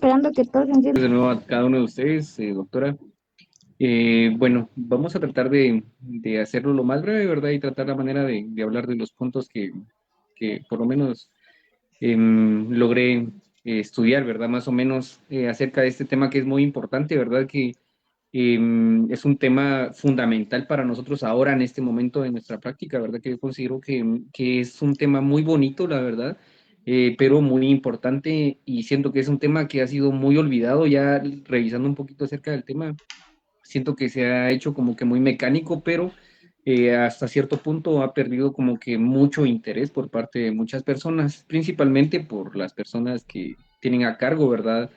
esperando que todos entiendan. De nuevo a cada uno de ustedes, doctora. Bueno, vamos a tratar de hacerlo lo más breve, ¿verdad? Y tratar la manera de hablar de los puntos que por lo menos logré estudiar, ¿verdad? Más o menos acerca de este tema que es muy importante, ¿verdad? Que es un tema fundamental para nosotros ahora en este momento de nuestra práctica, ¿verdad? Que yo considero que es un tema muy bonito, la verdad, pero muy importante y siento que es un tema que ha sido muy olvidado ya revisando un poquito acerca del tema. Siento que se ha hecho como que muy mecánico, pero hasta cierto punto ha perdido como que mucho interés por parte de muchas personas, principalmente por las personas que tienen a cargo, ¿verdad?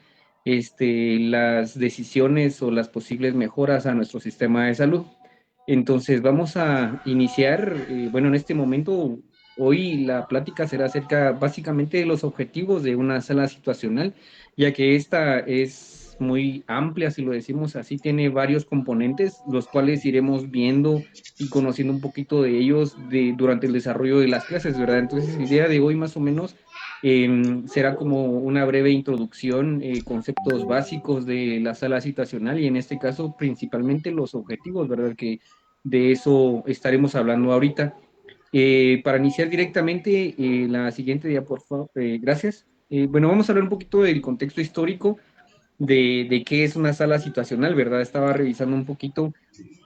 Las decisiones o las posibles mejoras a nuestro sistema de salud. Entonces vamos a iniciar, bueno, en este momento, hoy la plática será acerca básicamente de los objetivos de una sala situacional, ya que esta es muy amplia, si lo decimos así, tiene varios componentes, los cuales iremos viendo y conociendo un poquito de ellos durante el desarrollo de las clases, ¿verdad? Entonces, el día de hoy más o menos será como una breve introducción, conceptos básicos de la sala situacional y en este caso principalmente los objetivos, ¿verdad? Que de eso estaremos hablando ahorita. Para iniciar directamente, la siguiente día, por favor, gracias. Bueno, vamos a hablar un poquito del contexto histórico de qué es una sala situacional, ¿verdad? Estaba revisando un poquito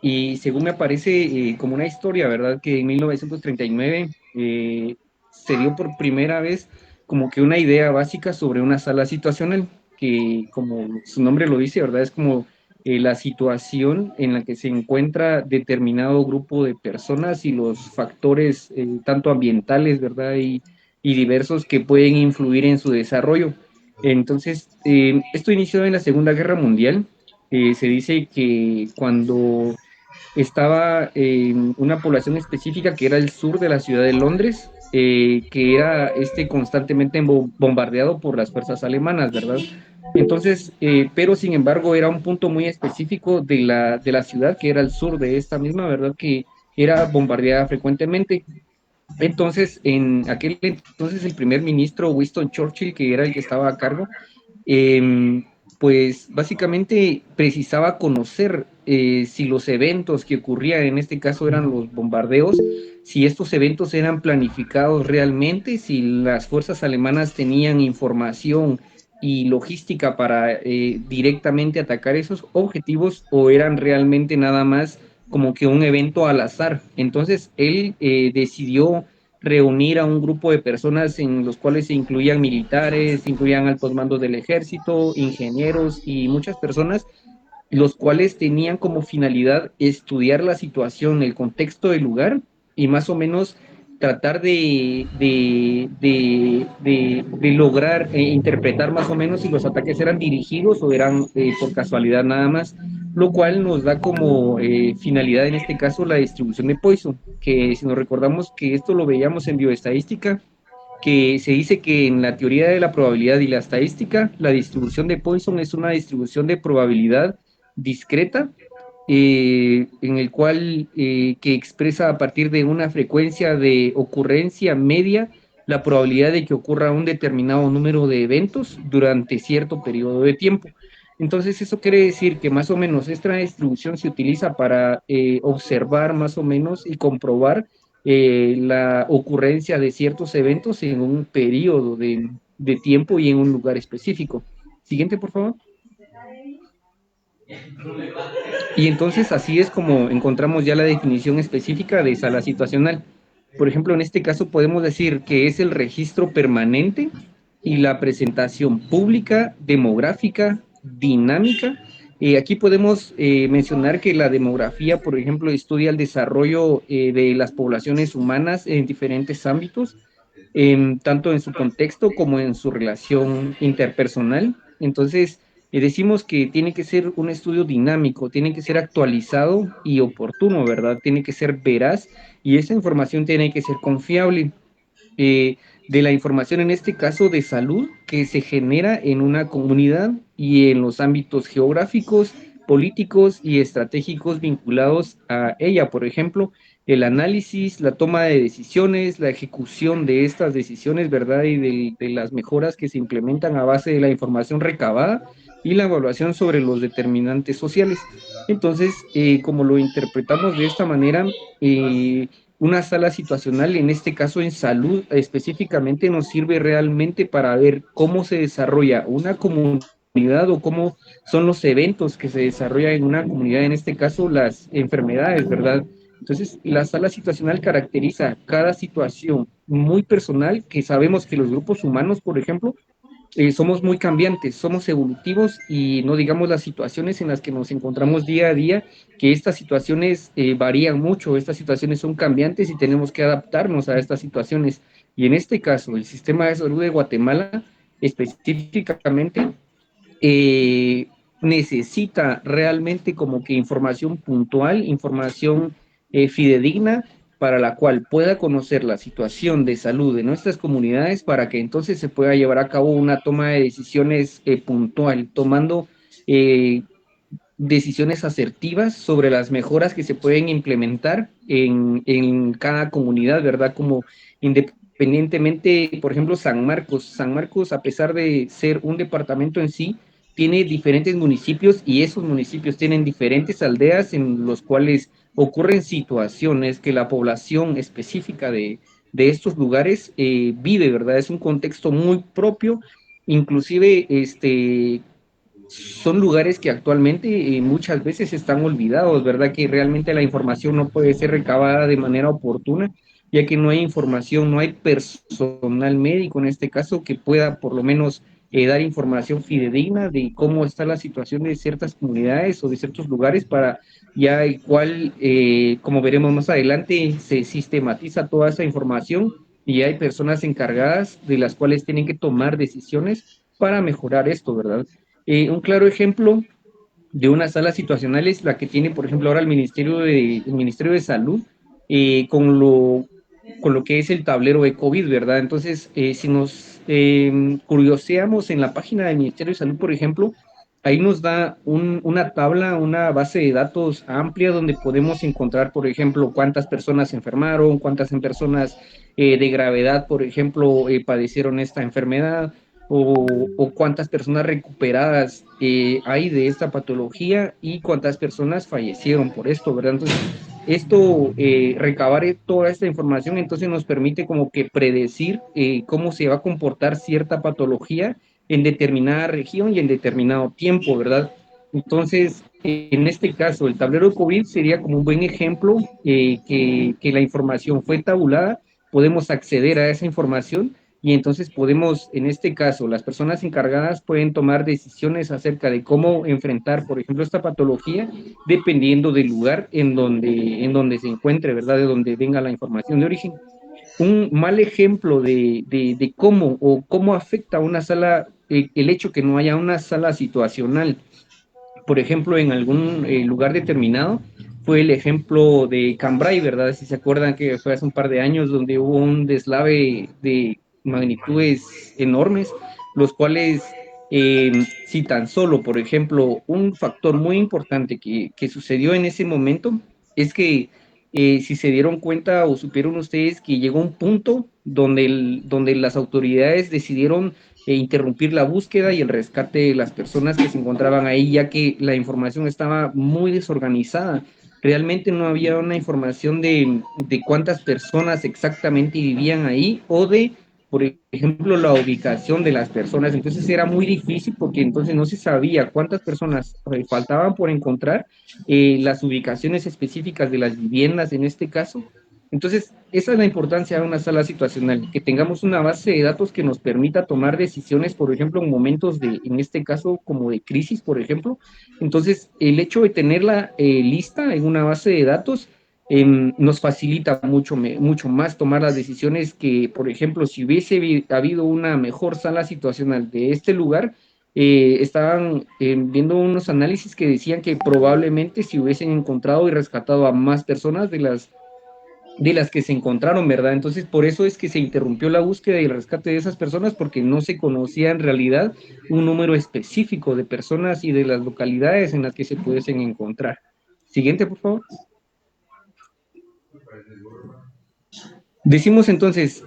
y según me aparece como una historia, ¿verdad? Que en 1939 se dio por primera vez como que una idea básica sobre una sala situacional, que como su nombre lo dice, ¿verdad? Es como la situación en la que se encuentra determinado grupo de personas y los factores tanto ambientales, ¿verdad? Y diversos que pueden influir en su desarrollo. Entonces, esto inició en la Segunda Guerra Mundial. Se dice que cuando estaba en una población específica que era el sur de la ciudad de Londres, que era constantemente bombardeado por las fuerzas alemanas, ¿verdad? Entonces, pero sin embargo era un punto muy específico de la ciudad, que era el sur de esta misma, ¿verdad? Que era bombardeada frecuentemente. Entonces, en aquel entonces el primer ministro Winston Churchill, que era el que estaba a cargo, eh, pues básicamente precisaba conocer si los eventos que ocurrían, en este caso eran los bombardeos, si estos eventos eran planificados realmente, si las fuerzas alemanas tenían información y logística para directamente atacar esos objetivos o eran realmente nada más como que un evento al azar. Entonces él decidió reunir a un grupo de personas en los cuales se incluían militares, se incluían altos mandos del ejército, ingenieros y muchas personas, los cuales tenían como finalidad estudiar la situación, el contexto del lugar y más o menos tratar de lograr interpretar más o menos si los ataques eran dirigidos o eran por casualidad nada más, lo cual nos da como finalidad en este caso la distribución de Poisson, que si nos recordamos que esto lo veíamos en bioestadística, que se dice que en la teoría de la probabilidad y la estadística, la distribución de Poisson es una distribución de probabilidad discreta, en el cual que expresa a partir de una frecuencia de ocurrencia media la probabilidad de que ocurra un determinado número de eventos durante cierto periodo de tiempo. Entonces, eso quiere decir que más o menos esta distribución se utiliza para observar más o menos y comprobar la ocurrencia de ciertos eventos en un periodo de tiempo y en un lugar específico. Siguiente, por favor. Y entonces así es como encontramos ya la definición específica de sala situacional. Por ejemplo, en este caso podemos decir que es el registro permanente y la presentación pública, demográfica, dinámica. Aquí podemos mencionar que la demografía, por ejemplo, estudia el desarrollo de las poblaciones humanas en diferentes ámbitos, tanto en su contexto como en su relación interpersonal. Entonces, decimos que tiene que ser un estudio dinámico, tiene que ser actualizado y oportuno, ¿verdad? Tiene que ser veraz y esa información tiene que ser confiable. Eh, de la información, en este caso de salud, que se genera en una comunidad y en los ámbitos geográficos, políticos y estratégicos vinculados a ella. Por ejemplo, el análisis, la toma de decisiones, la ejecución de estas decisiones, ¿verdad? Y de las mejoras que se implementan a base de la información recabada y la evaluación sobre los determinantes sociales. Entonces, como lo interpretamos de esta manera, una sala situacional, en este caso en salud específicamente, nos sirve realmente para ver cómo se desarrolla una comunidad o cómo son los eventos que se desarrollan en una comunidad, en este caso las enfermedades, ¿verdad? Entonces, la sala situacional caracteriza cada situación muy personal, que sabemos que los grupos humanos, por ejemplo, somos muy cambiantes, somos evolutivos y no digamos las situaciones en las que nos encontramos día a día, que estas situaciones varían mucho, estas situaciones son cambiantes y tenemos que adaptarnos a estas situaciones. Y en este caso, el sistema de salud de Guatemala específicamente eh, necesita realmente como que información puntual, información fidedigna para la cual pueda conocer la situación de salud de nuestras comunidades para que entonces se pueda llevar a cabo una toma de decisiones puntual, tomando eh, decisiones asertivas sobre las mejoras que se pueden implementar en cada comunidad, ¿verdad? Como independientemente, por ejemplo, San Marcos, a pesar de ser un departamento en sí, tiene diferentes municipios y esos municipios tienen diferentes aldeas en los cuales ocurren situaciones que la población específica de estos lugares vive, ¿verdad? Es un contexto muy propio, inclusive son lugares que actualmente muchas veces están olvidados, ¿verdad? Que realmente la información no puede ser recabada de manera oportuna, ya que no hay información, no hay personal médico en este caso que pueda por lo menos dar información fidedigna de cómo está la situación de ciertas comunidades o de ciertos lugares para ya igual, como veremos más adelante, se sistematiza toda esa información y hay personas encargadas de las cuales tienen que tomar decisiones para mejorar esto, ¿verdad? Un claro ejemplo de una sala situacional es la que tiene, por ejemplo, ahora el Ministerio de Salud con lo que es el tablero de COVID, ¿verdad? Entonces, si nos curioseamos en la página del Ministerio de Salud, por ejemplo, ahí nos da una tabla, una base de datos amplia donde podemos encontrar, por ejemplo, cuántas personas se enfermaron, cuántas personas de gravedad, por ejemplo, padecieron esta enfermedad o cuántas personas recuperadas hay de esta patología y cuántas personas fallecieron por esto, ¿verdad? Entonces, esto, recabar toda esta información, entonces nos permite como que predecir cómo se va a comportar cierta patología en determinada región y en determinado tiempo, ¿verdad? Entonces, en este caso, el tablero de COVID sería como un buen ejemplo que la información fue tabulada, podemos acceder a esa información y entonces podemos, en este caso, las personas encargadas pueden tomar decisiones acerca de cómo enfrentar, por ejemplo, esta patología, dependiendo del lugar en donde se encuentre, ¿verdad? De donde venga la información de origen. Un mal ejemplo de cómo o cómo afecta a una sala, el hecho que no haya una sala situacional, por ejemplo, en algún lugar determinado, fue el ejemplo de Cambrai, ¿verdad? Si se acuerdan que fue hace un par de años donde hubo un deslave de magnitudes enormes, los cuales, si tan solo, por ejemplo, un factor muy importante que sucedió en ese momento es que si se dieron cuenta o supieron ustedes que llegó un punto donde, donde las autoridades decidieron interrumpir la búsqueda y el rescate de las personas que se encontraban ahí, ya que la información estaba muy desorganizada. Realmente no había una información de cuántas personas exactamente vivían ahí o de, por ejemplo, la ubicación de las personas. Entonces era muy difícil porque entonces no se sabía cuántas personas faltaban por encontrar, las ubicaciones específicas de las viviendas en este caso. Entonces, esa es la importancia de una sala situacional, que tengamos una base de datos que nos permita tomar decisiones, por ejemplo, en momentos de, en este caso, como de crisis, por ejemplo. Entonces, el hecho de tenerla lista en una base de datos nos facilita mucho más tomar las decisiones que, por ejemplo, si hubiese habido una mejor sala situacional de este lugar, estaban viendo unos análisis que decían que probablemente si hubiesen encontrado y rescatado a más personas de las que se encontraron, ¿verdad? Entonces, por eso es que se interrumpió la búsqueda y el rescate de esas personas, porque no se conocía en realidad un número específico de personas y de las localidades en las que se pudiesen encontrar. Siguiente, por favor. Decimos entonces,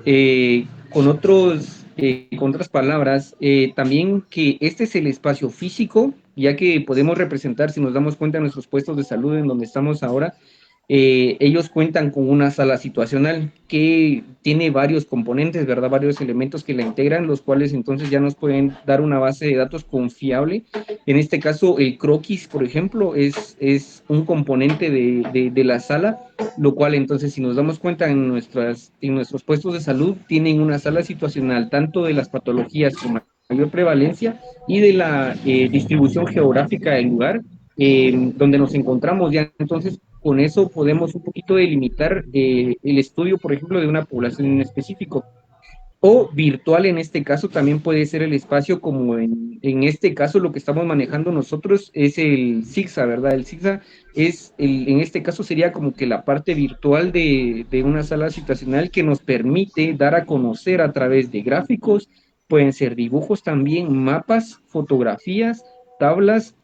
con otras palabras, también que este es el espacio físico, ya que podemos representar, si nos damos cuenta, nuestros puestos de salud en donde estamos ahora, ellos cuentan con una sala situacional que tiene varios componentes, ¿verdad? Varios elementos que la integran, los cuales entonces ya nos pueden dar una base de datos confiable. En este caso, el croquis, por ejemplo, es un componente de la sala, lo cual entonces, si nos damos cuenta, en nuestros puestos de salud tienen una sala situacional tanto de las patologías con mayor prevalencia y de la distribución geográfica del lugar donde nos encontramos. Ya entonces, con eso podemos un poquito delimitar el estudio, por ejemplo, de una población en específico. O virtual en este caso también puede ser el espacio, como en este caso lo que estamos manejando nosotros es el ZigZag, ¿verdad? El ZigZag en este caso sería como que la parte virtual de una sala situacional que nos permite dar a conocer a través de gráficos, pueden ser dibujos también, mapas, fotografías, tablas,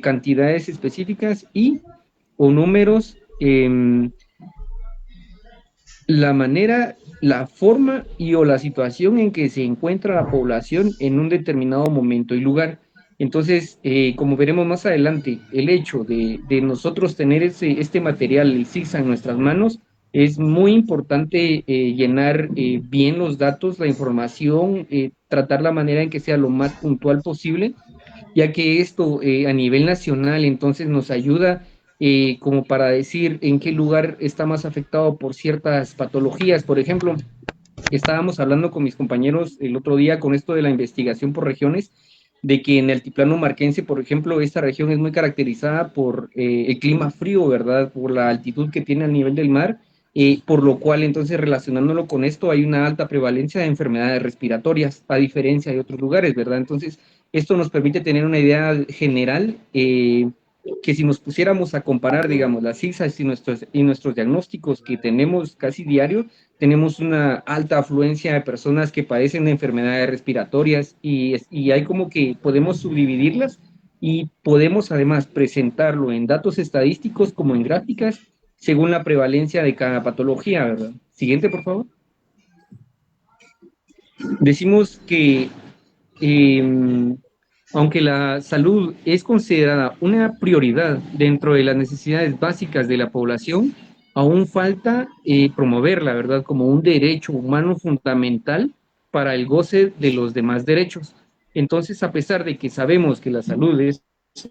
cantidades específicas y o números. La manera, la forma y o la situación en que se encuentra la población en un determinado momento y lugar. Entonces, como veremos más adelante, el hecho de nosotros tener este material, el ZigZag en nuestras manos, es muy importante llenar bien los datos, la información, tratar la manera en que sea lo más puntual posible, ya que esto a nivel nacional entonces nos ayuda como para decir en qué lugar está más afectado por ciertas patologías. Por ejemplo, estábamos hablando con mis compañeros el otro día con esto de la investigación por regiones, de que en el altiplano marquense, por ejemplo, esta región es muy caracterizada por el clima frío, ¿verdad? Por la altitud que tiene al nivel del mar, por lo cual entonces relacionándolo con esto hay una alta prevalencia de enfermedades respiratorias, a diferencia de otros lugares, ¿verdad? Entonces, esto nos permite tener una idea general que si nos pusiéramos a comparar, digamos, las CISAs y nuestros diagnósticos que tenemos casi diario, tenemos una alta afluencia de personas que padecen de enfermedades respiratorias y hay como que podemos subdividirlas y podemos además presentarlo en datos estadísticos como en gráficas según la prevalencia de cada patología, ¿verdad? Siguiente, por favor. Decimos que aunque la salud es considerada una prioridad dentro de las necesidades básicas de la población, aún falta promoverla, ¿verdad?, como un derecho humano fundamental para el goce de los demás derechos. Entonces, a pesar de que sabemos que la salud es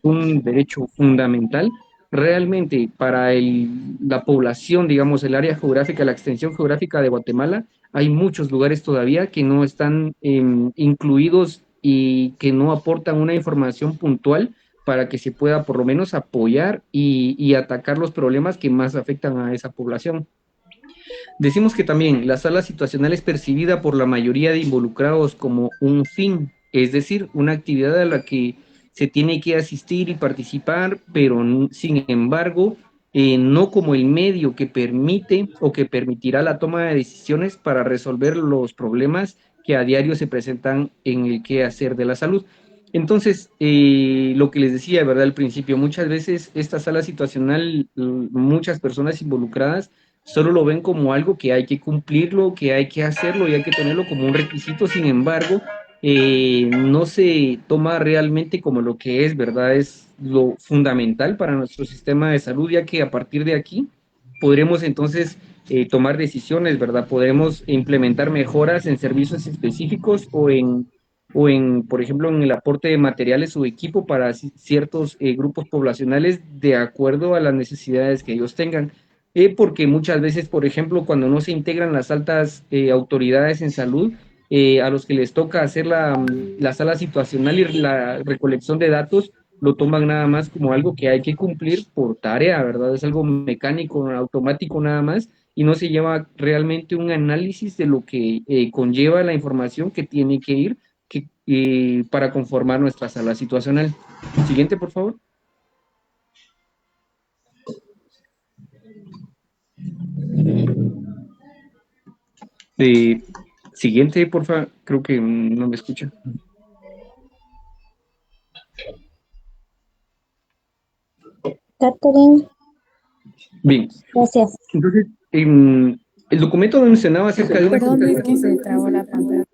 un derecho fundamental, realmente para la población, digamos, el área geográfica, la extensión geográfica de Guatemala, hay muchos lugares todavía que no están incluidos y que no aportan una información puntual para que se pueda por lo menos apoyar y atacar los problemas que más afectan a esa población. Decimos que también la sala situacional es percibida por la mayoría de involucrados como un fin, es decir, una actividad a la que se tiene que asistir y participar, pero sin embargo, no como el medio que permite o que permitirá la toma de decisiones para resolver los problemas que a diario se presentan en el quehacer de la salud. Entonces, lo que les decía, ¿verdad? Al principio, muchas veces esta sala situacional, muchas personas involucradas solo lo ven como algo que hay que cumplirlo, que hay que hacerlo y hay que tenerlo como un requisito. Sin embargo, no se toma realmente como lo que es, ¿verdad? Es lo fundamental para nuestro sistema de salud, ya que a partir de aquí podremos entonces tomar decisiones, ¿verdad? Podremos implementar mejoras en servicios específicos por ejemplo, en el aporte de materiales o equipo para ciertos grupos poblacionales de acuerdo a las necesidades que ellos tengan. Porque muchas veces, por ejemplo, cuando no se integran las altas autoridades en salud, a los que les toca hacer la sala situacional y la recolección de datos, lo toman nada más como algo que hay que cumplir por tarea, ¿verdad? Es algo mecánico, automático nada más, y no se lleva realmente un análisis de lo que conlleva la información que tiene que ir para conformar nuestra sala situacional. Siguiente, por favor. Eh, Siguiente, por favor. Creo que no me escucha. Catherine, Bien, gracias. entonces, El documento mencionaba acerca de una... Perdón, es que se trabó la pantalla.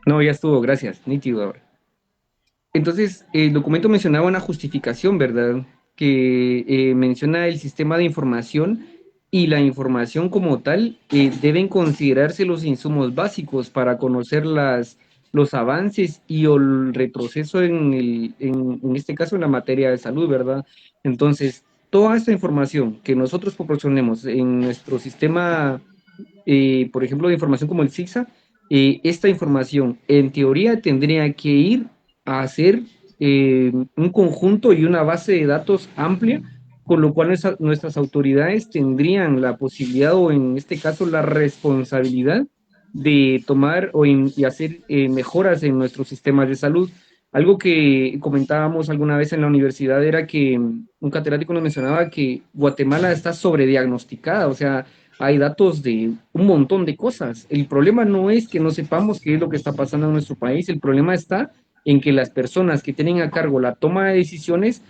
No, ya estuvo, gracias, nítido ahora. Entonces, el documento mencionaba una justificación, ¿verdad? Que menciona el sistema de información y la información como tal deben considerarse los insumos básicos para conocer los avances y o el retroceso en este caso en la materia de salud, ¿verdad? Entonces, toda esta información que nosotros proporcionemos en nuestro sistema, por ejemplo, de información como el CIGSA, esta información en teoría tendría que ir a hacer un conjunto y una base de datos amplia, con lo cual nuestras autoridades tendrían la posibilidad o en este caso la responsabilidad de tomar y hacer mejoras en nuestros sistemas de salud. Algo que comentábamos alguna vez en la universidad era que un catedrático nos mencionaba que Guatemala está sobrediagnosticada, o sea, hay datos de un montón de cosas. El problema no es que no sepamos qué es lo que está pasando en nuestro país, el problema está en que las personas que tienen a cargo la toma de decisiones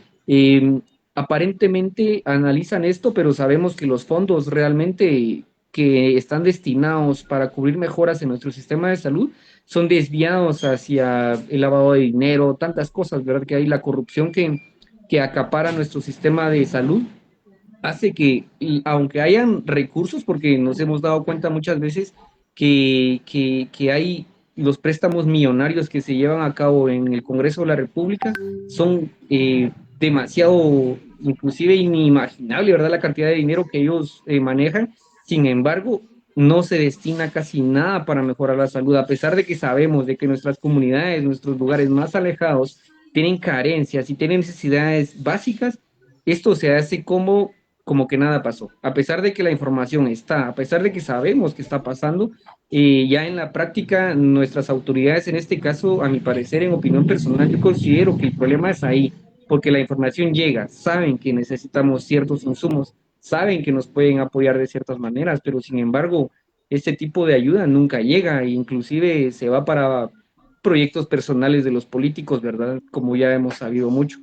aparentemente analizan esto, pero sabemos que los fondos realmente que están destinados para cubrir mejoras en nuestro sistema de salud son desviados hacia el lavado de dinero, tantas cosas, ¿verdad? Que hay la corrupción que acapara nuestro sistema de salud hace que, y aunque hayan recursos, porque nos hemos dado cuenta muchas veces que hay los préstamos millonarios que se llevan a cabo en el Congreso de la República, son demasiado, inclusive inimaginable, ¿verdad? La cantidad de dinero que ellos manejan. Sin embargo, no se destina casi nada para mejorar la salud, a pesar de que sabemos de que nuestras comunidades, nuestros lugares más alejados, tienen carencias y tienen necesidades básicas. Esto se hace como que nada pasó. A pesar de que la información está, a pesar de que sabemos que está pasando, ya en la práctica nuestras autoridades, en este caso, a mi parecer, en opinión personal, yo considero que el problema es ahí, porque la información llega, saben que necesitamos ciertos insumos, saben que nos pueden apoyar de ciertas maneras, pero sin embargo, este tipo de ayuda nunca llega e inclusive se va para proyectos personales de los políticos, ¿verdad? Como ya hemos sabido mucho.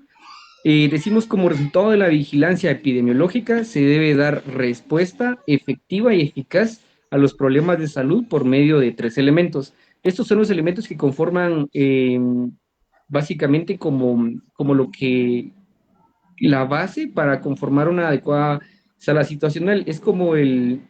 Decimos como resultado de la vigilancia epidemiológica se debe dar respuesta efectiva y eficaz a los problemas de salud por medio de tres elementos. Estos son los elementos que conforman básicamente como lo que la base para conformar una adecuada, o sea, la situacional es como el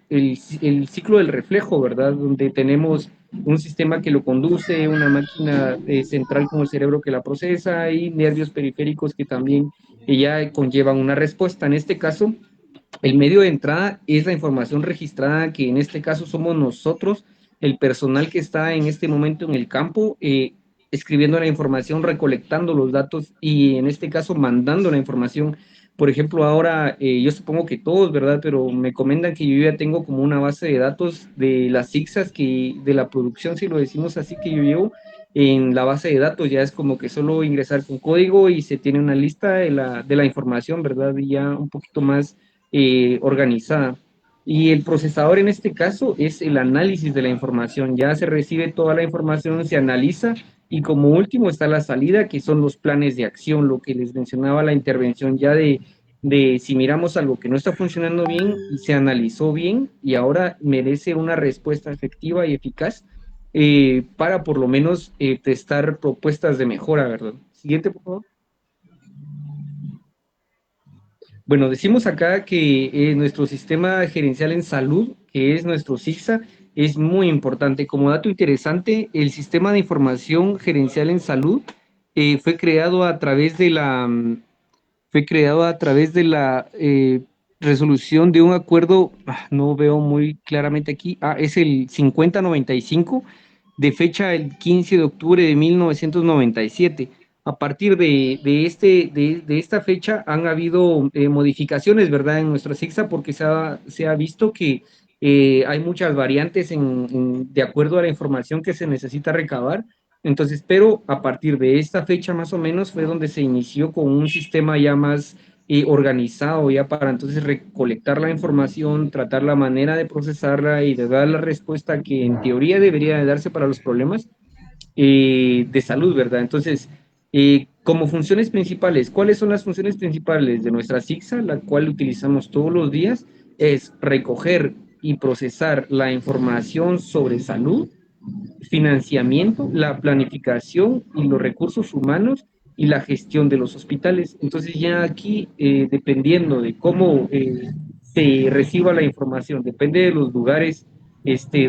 ciclo del reflejo, ¿verdad? Donde tenemos un sistema que lo conduce, una máquina central como el cerebro que la procesa y nervios periféricos que también ya conllevan una respuesta. En este caso, el medio de entrada es la información registrada, que en este caso somos nosotros, el personal que está en este momento en el campo, escribiendo la información, recolectando los datos y en este caso mandando la información. Por ejemplo, ahora yo supongo que todos, ¿verdad? Pero me comentan que yo ya tengo como una base de datos de las ICSAS, de la producción, si lo decimos así, que yo llevo en la base de datos. Ya es como que solo ingresar con código y se tiene una lista de la información, ¿verdad? Y ya un poquito más organizada. Y el procesador en este caso es el análisis de la información. Ya se recibe toda la información, se analiza y como último está la salida, que son los planes de acción, lo que les mencionaba la intervención ya de si miramos algo que no está funcionando bien y se analizó bien y ahora merece una respuesta efectiva y eficaz para por lo menos testar propuestas de mejora, ¿verdad? Siguiente, por favor. Bueno, decimos acá que nuestro sistema gerencial en salud, que es nuestro SIGSA, es muy importante. Como dato interesante, el sistema de información gerencial en salud fue creado a través de la resolución de un acuerdo, no veo muy claramente aquí, es el 5095 de fecha el 15 de octubre de 1997. A partir de esta fecha han habido modificaciones, ¿verdad?, en nuestra SIGSA porque se ha visto que hay muchas variantes de acuerdo a la información que se necesita recabar. Entonces, pero a partir de esta fecha más o menos fue donde se inició con un sistema ya más organizado, ya para entonces recolectar la información, tratar la manera de procesarla y de dar la respuesta que en teoría debería de darse para los problemas de salud, ¿verdad? Entonces, como funciones principales, ¿cuáles son las funciones principales de nuestra SIGSA, la cual utilizamos todos los días? Es recoger y procesar la información sobre salud, financiamiento, la planificación y los recursos humanos y la gestión de los hospitales. Entonces ya aquí, dependiendo de cómo se reciba la información, depende de los lugares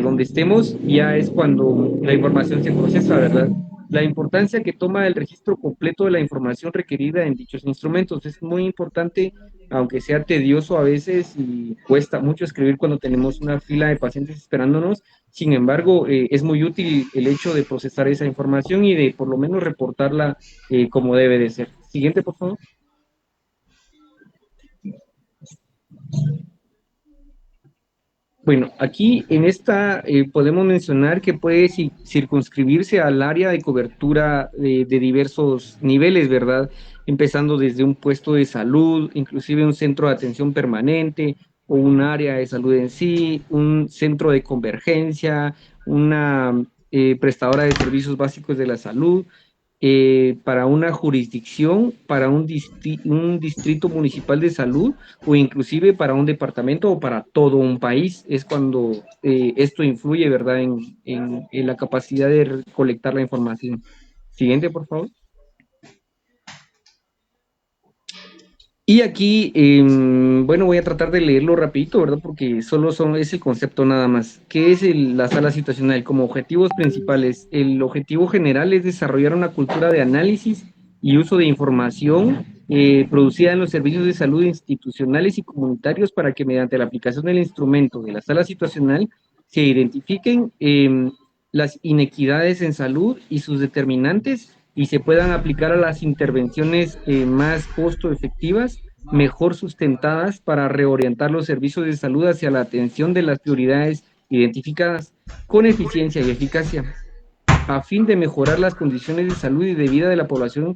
donde estemos, ya es cuando la información se procesa, ¿verdad? La importancia que toma el registro completo de la información requerida en dichos instrumentos es muy importante, aunque sea tedioso a veces y cuesta mucho escribir cuando tenemos una fila de pacientes esperándonos. Sin embargo, es muy útil el hecho de procesar esa información y de por lo menos reportarla como debe de ser. Siguiente, por favor. Bueno, aquí en esta podemos mencionar que puede circunscribirse al área de cobertura de diversos niveles, ¿verdad? Empezando desde un puesto de salud, inclusive un centro de atención permanente o un área de salud en sí, un centro de convergencia, una prestadora de servicios básicos de la salud, para una jurisdicción, para un distrito municipal de salud o inclusive para un departamento o para todo un país. Es cuando esto influye, ¿verdad?, en la capacidad de recolectar la información. Siguiente, por favor. Y aquí, bueno, voy a tratar de leerlo rapidito, ¿verdad? Porque es el concepto nada más. ¿Qué es la sala situacional? Como objetivos principales, el objetivo general es desarrollar una cultura de análisis y uso de información producida en los servicios de salud institucionales y comunitarios para que mediante la aplicación del instrumento de la sala situacional se identifiquen las inequidades en salud y sus determinantes y se puedan aplicar a las intervenciones más costo efectivas, mejor sustentadas para reorientar los servicios de salud hacia la atención de las prioridades identificadas con eficiencia y eficacia, a fin de mejorar las condiciones de salud y de vida de la población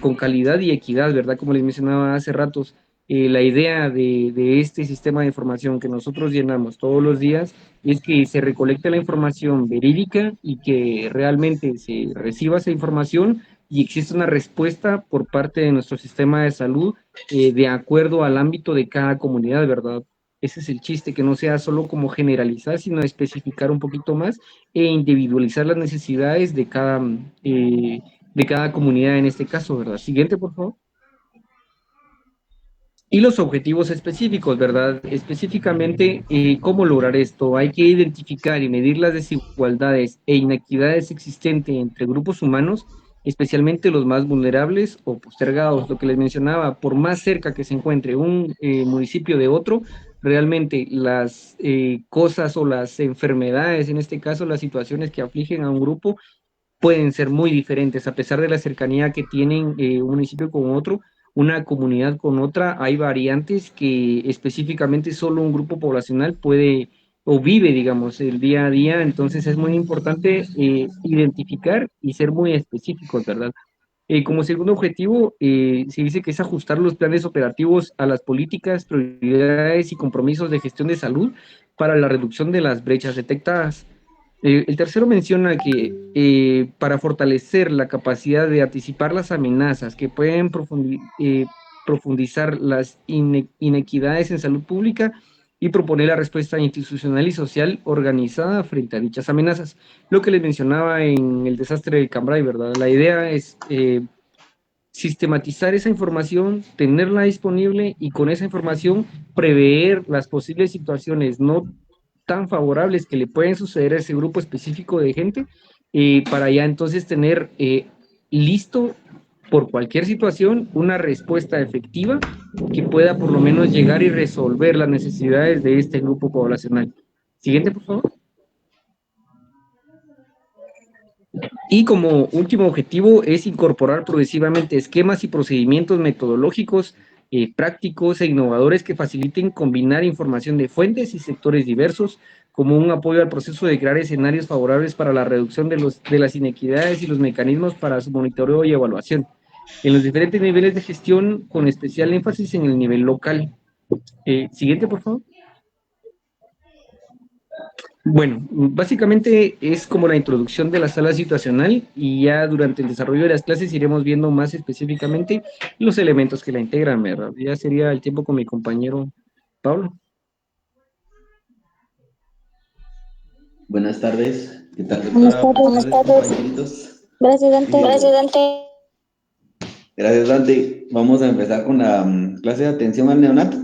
con calidad y equidad, ¿verdad? Como les mencionaba hace ratos, la idea de este sistema de información que nosotros llenamos todos los días es que se recolecte la información verídica y que realmente se reciba esa información y existe una respuesta por parte de nuestro sistema de salud de acuerdo al ámbito de cada comunidad, ¿verdad? Ese es el chiste, que no sea solo como generalizar, sino especificar un poquito más e individualizar las necesidades de cada comunidad en este caso, ¿verdad? Siguiente, por favor. Y los objetivos específicos, ¿verdad? Específicamente, ¿cómo lograr esto? Hay que identificar y medir las desigualdades e inequidades existentes entre grupos humanos, especialmente los más vulnerables o postergados. Lo que les mencionaba, por más cerca que se encuentre un municipio de otro, realmente las cosas o las enfermedades, en este caso las situaciones que afligen a un grupo, pueden ser muy diferentes, a pesar de la cercanía que tienen un municipio con otro, una comunidad con otra, hay variantes que específicamente solo un grupo poblacional puede o vive, digamos, el día a día, entonces es muy importante identificar y ser muy específicos, ¿verdad? Como segundo objetivo, se dice que es ajustar los planes operativos a las políticas, prioridades y compromisos de gestión de salud para la reducción de las brechas detectadas. El tercero menciona que para fortalecer la capacidad de anticipar las amenazas que pueden profundizar las inequidades en salud pública y proponer la respuesta institucional y social organizada frente a dichas amenazas. Lo que les mencionaba en el desastre de Cambrai, ¿verdad? La idea es sistematizar esa información, tenerla disponible y con esa información prever las posibles situaciones no tan favorables que le pueden suceder a ese grupo específico de gente, para ya entonces tener listo por cualquier situación una respuesta efectiva que pueda por lo menos llegar y resolver las necesidades de este grupo poblacional. Siguiente, por favor. Y como último objetivo es incorporar progresivamente esquemas y procedimientos metodológicos, prácticos e innovadores que faciliten combinar información de fuentes y sectores diversos como un apoyo al proceso de crear escenarios favorables para la reducción de las inequidades y los mecanismos para su monitoreo y evaluación en los diferentes niveles de gestión, con especial énfasis en el nivel local. Siguiente, por favor. Bueno, básicamente es como la introducción de la sala situacional y ya durante el desarrollo de las clases iremos viendo más específicamente los elementos que la integran, ¿verdad? Ya sería el tiempo con mi compañero Pablo. Buenas tardes. ¿Qué tal, Buenas doctora? tardes. Buenas tardes, compañeritos. Gracias, Dante. Gracias, Dante. Gracias, Dante. Vamos a empezar con la clase de atención al neonato.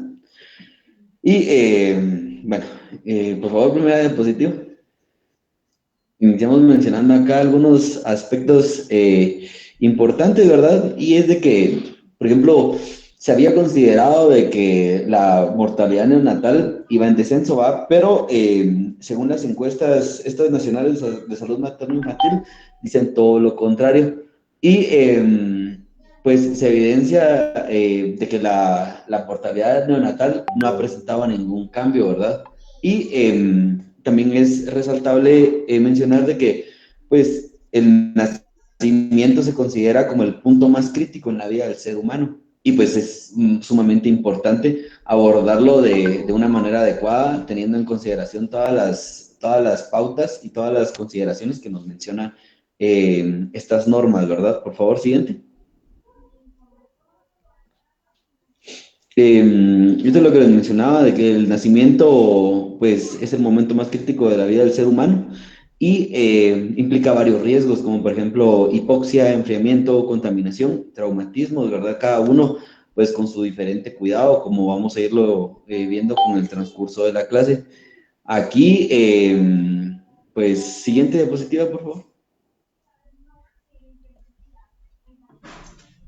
Y, bueno, por favor, primera diapositiva. Iniciamos mencionando acá algunos aspectos importantes, ¿verdad? Y es de que, por ejemplo, se había considerado de que la mortalidad neonatal iba en descenso, ¿va? Pero según las encuestas estas nacionales de salud materno-infantil, dicen todo lo contrario. Y pues se evidencia de que la mortalidad neonatal no ha presentado ningún cambio, ¿verdad? Y también es resaltable mencionar de que pues el nacimiento se considera como el punto más crítico en la vida del ser humano y pues es sumamente importante abordarlo de una manera adecuada, teniendo en consideración todas las pautas y todas las consideraciones que nos mencionan estas normas, ¿verdad? Por favor, siguiente. Esto es lo que les mencionaba, de que el nacimiento, pues, es el momento más crítico de la vida del ser humano y implica varios riesgos, como por ejemplo hipoxia, enfriamiento, contaminación, traumatismos, ¿verdad? Cada uno, pues, con su diferente cuidado, como vamos a irlo viendo con el transcurso de la clase. Aquí, pues, siguiente diapositiva, por favor.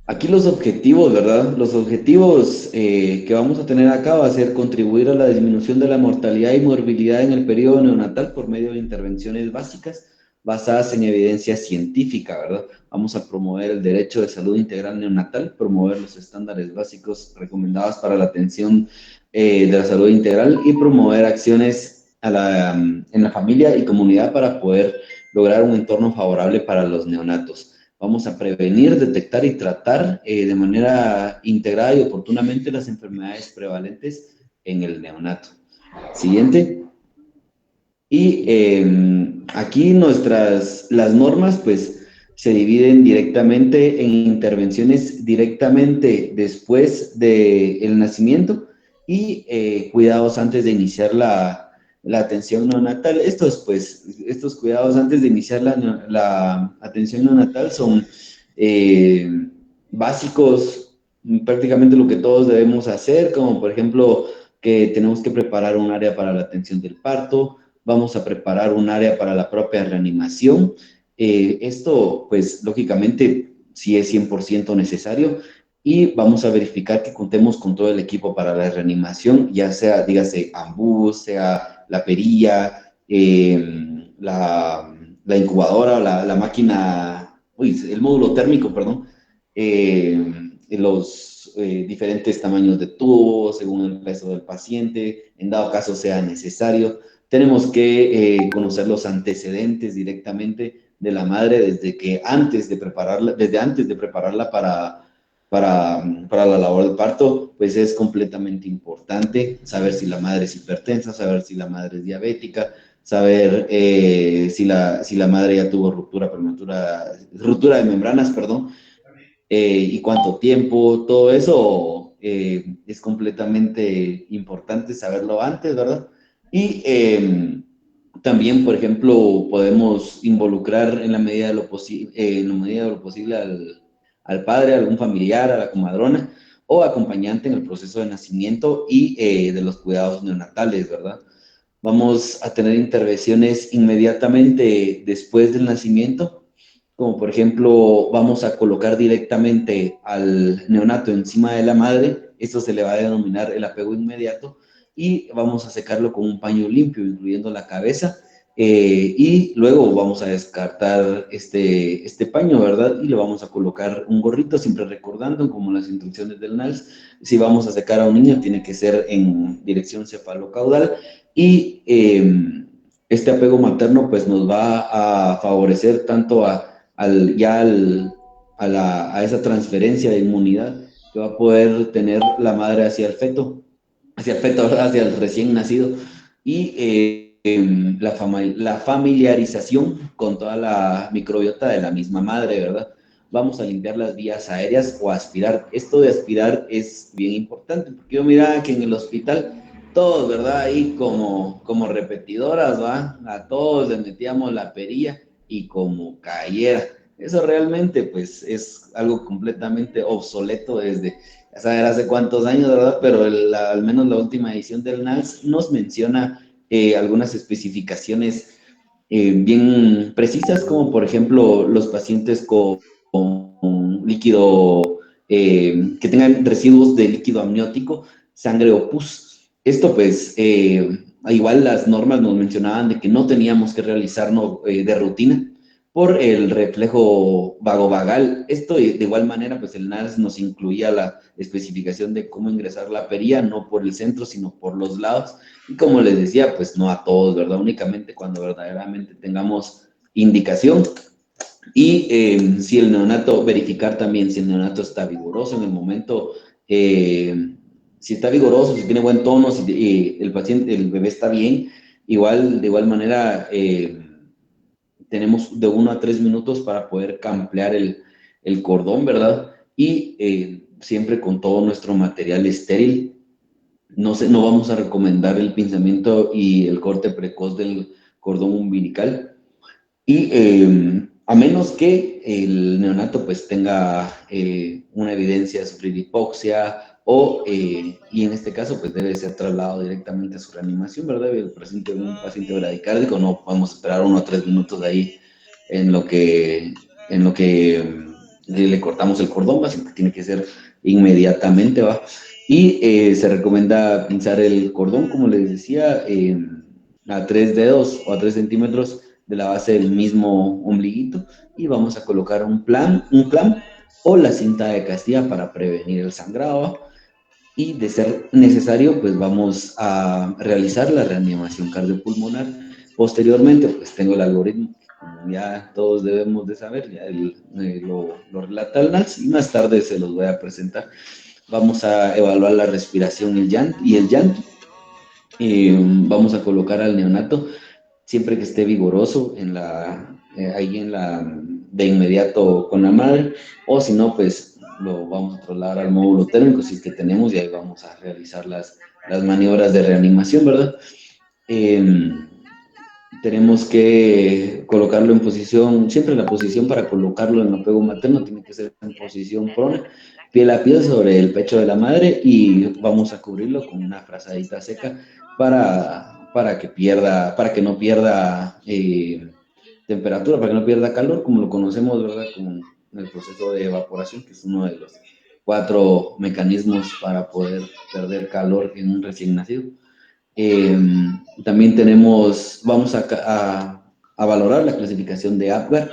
Aquí los objetivos, ¿verdad? Los objetivos que vamos a tener acá va a ser contribuir a la disminución de la mortalidad y morbilidad en el periodo neonatal por medio de intervenciones básicas basadas en evidencia científica, ¿verdad? Vamos a promover el derecho de salud integral neonatal, promover los estándares básicos recomendados para la atención de la salud integral y promover acciones en la familia y comunidad para poder lograr un entorno favorable para los neonatos. Vamos a prevenir, detectar y tratar de manera integrada y oportunamente las enfermedades prevalentes en el neonato. Siguiente. Y aquí las normas, pues, se dividen directamente en intervenciones directamente después del nacimiento y cuidados antes de iniciar la atención neonatal. Estos cuidados antes de iniciar la atención neonatal son básicos, prácticamente lo que todos debemos hacer, como por ejemplo que tenemos que preparar un área para la atención del parto, vamos a preparar un área para la propia reanimación. Esto, pues, lógicamente, sí es 100% necesario y vamos a verificar que contemos con todo el equipo para la reanimación, ya sea, dígase, ambús, sea la perilla, la incubadora, la máquina, el módulo térmico, perdón, los diferentes tamaños de tubos según el peso del paciente, en dado caso sea necesario. Tenemos que conocer los antecedentes directamente de la madre desde antes de prepararla para la labor del parto, pues es completamente importante saber si la madre es hipertensa, saber si la madre es diabética, saber si la madre ya tuvo ruptura de membranas, perdón, y cuánto tiempo, todo eso es completamente importante saberlo antes, ¿verdad? Y también, por ejemplo, podemos involucrar en la medida de lo posible al padre, a algún familiar, a la comadrona o acompañante en el proceso de nacimiento y de los cuidados neonatales, ¿verdad? Vamos a tener intervenciones inmediatamente después del nacimiento, como por ejemplo vamos a colocar directamente al neonato encima de la madre, esto se le va a denominar el apego inmediato, y vamos a secarlo con un paño limpio, incluyendo la cabeza, y luego vamos a descartar este paño, ¿verdad? Y le vamos a colocar un gorrito, siempre recordando, como las instrucciones del NALS, si vamos a secar a un niño, tiene que ser en dirección cefalocaudal, y este apego materno pues nos va a favorecer tanto a esa transferencia de inmunidad que va a poder tener la madre hacia el recién nacido, y la familiarización con toda la microbiota de la misma madre, ¿verdad? Vamos a limpiar las vías aéreas o aspirar. Esto de aspirar es bien importante, porque yo miraba que en el hospital todos, ¿verdad? Ahí como repetidoras, ¿va? A todos les metíamos la perilla y como cayera. Eso realmente, pues, es algo completamente obsoleto desde, a saber hace cuántos años, ¿verdad? Pero al menos la última edición del NALS nos menciona algunas especificaciones bien precisas, como por ejemplo los pacientes con líquido, que tengan residuos de líquido amniótico, sangre o pus. Esto pues, igual las normas nos mencionaban de que no teníamos que realizarnos de rutina por el reflejo vagovagal. Esto de igual manera, pues el NARS nos incluía la especificación de cómo ingresar la perilla, no por el centro, sino por los lados. Y como les decía, pues no a todos, ¿verdad? Únicamente cuando verdaderamente tengamos indicación. Y si el neonato, verificar también si el neonato está vigoroso en el momento, si está vigoroso, si tiene buen tono, si el paciente, el bebé está bien, de igual manera, tenemos de 1 a 3 minutos para poder camplear el cordón, ¿verdad? Y siempre con todo nuestro material estéril. No vamos a recomendar el pinzamiento y el corte precoz del cordón umbilical. Y a menos que el neonato pues tenga una evidencia de sufrir hipoxia y en este caso pues debe ser trasladado directamente a su reanimación, ¿verdad? El paciente, un paciente bradicárdico, no podemos esperar 1 a 3 minutos de ahí en lo que le cortamos el cordón, así que tiene que ser inmediatamente, ¿va? Y se recomienda pinzar el cordón, como les decía, a 3 dedos o a 3 centímetros de la base del mismo ombliguito, y vamos a colocar un clamp o la cinta de castilla para prevenir el sangrado, y de ser necesario, pues vamos a realizar la reanimación cardiopulmonar. Posteriormente, pues tengo el algoritmo que como ya todos debemos de saber, ya lo relata el NALS, y más tarde se los voy a presentar. Vamos a evaluar la respiración y el llanto. Vamos a colocar al neonato siempre que esté vigoroso de inmediato con la madre, o si no, pues lo vamos a trasladar al módulo térmico si es que tenemos, y ahí vamos a realizar las maniobras de reanimación, ¿verdad? Tenemos que colocarlo en posición, siempre la posición para colocarlo en apego materno tiene que ser en posición prona, piel a piel sobre el pecho de la madre, y vamos a cubrirlo con una frazadita seca para que no pierda temperatura, para que no pierda calor, como lo conocemos, ¿verdad? Como el proceso de evaporación, que es uno de los 4 mecanismos para poder perder calor en un recién nacido. También vamos a valorar la clasificación de Apgar.